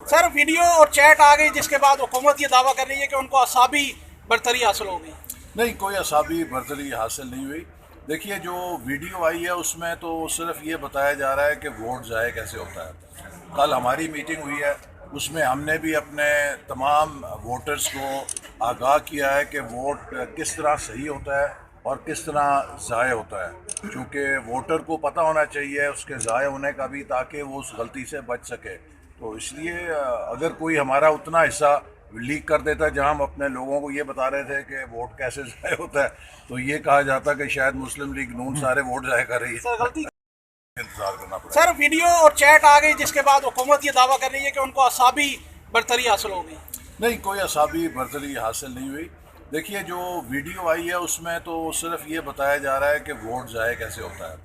Sir video और chat आ गई जिसके बाद हुकूमत ये दावा कर रही है कि उनको असाबी बरतरी हासिल हो गई। नहीं, कोई असाबी बरतरी हासिल नहीं हुई। देखिए, जो वीडियो आई है उसमें तो सिर्फ ये बताया जा रहा है कि वोट ज़ाया कैसे होता है। कल हमारी मीटिंग हुई है, उसमें हमने भी अपने तमाम वोटर्स को आगाह किया है कि वोट किस तरह सही होता है और किस तरह ज़ाया होता है। चूँकि वोटर को पता होना चाहिए उसके ज़ाया होने का भी, ताकि वो उस गलती से बच सके। तो इसलिए अगर कोई हमारा उतना हिस्सा लीक कर देता जहां हम अपने लोगों को ये बता रहे थे कि वोट कैसे ज़ाया होता है, तो ये कहा जाता कि शायद मुस्लिम लीग नून सारे वोट ज़ाया कर रही है। सर गलती इंतजार करना पड़ेगा। सर वीडियो और चैट आ गई जिसके बाद हुकूमत ये दावा कर रही है कि उनको असाबी बरतरी हासिल हो गई। नहीं, कोई असाबी बरतरी हासिल नहीं हुई। देखिए, जो वीडियो आई है उसमें तो सिर्फ ये बताया जा रहा है कि वोट ज़ाया कैसे होता है।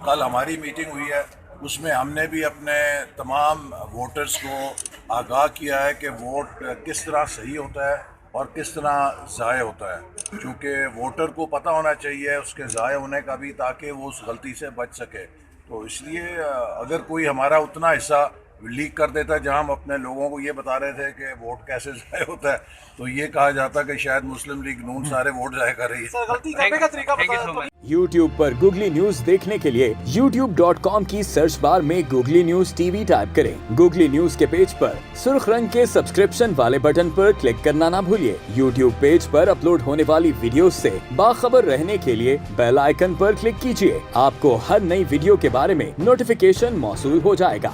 कल हमारी मीटिंग हुई है, उसमें हमने भी अपने तमाम वोटर्स को आगाह किया है कि वोट किस तरह सही होता है और किस तरह ज़ाया होता है। चूँकि वोटर को पता होना चाहिए उसके ज़ाया होने का भी, ताकि वो उस गलती से बच सके। तो इसलिए अगर कोई हमारा उतना हिस्सा लीक कर देता जहां हम अपने लोगों को ये बता रहे थे कि वोट कैसे ज़ाया होता है, तो ये कहा जाता कि शायद मुस्लिम लीग नून सारे वोट ज़ाया कर रही है। सर गलती करने का तरीका बताया। YouTube पर गूगली न्यूज देखने के लिए youtube.com की सर्च बार में गूगली न्यूज टीवी टाइप करें। गूगली न्यूज के पेज पर सुर्ख रंग के सब्सक्रिप्शन वाले बटन पर क्लिक करना ना भूलिए। YouTube पेज पर अपलोड होने वाली वीडियोस से बाखबर रहने के लिए बेल आइकन पर क्लिक कीजिए। आपको हर नई वीडियो के बारे में नोटिफिकेशन मौसूल हो जाएगा।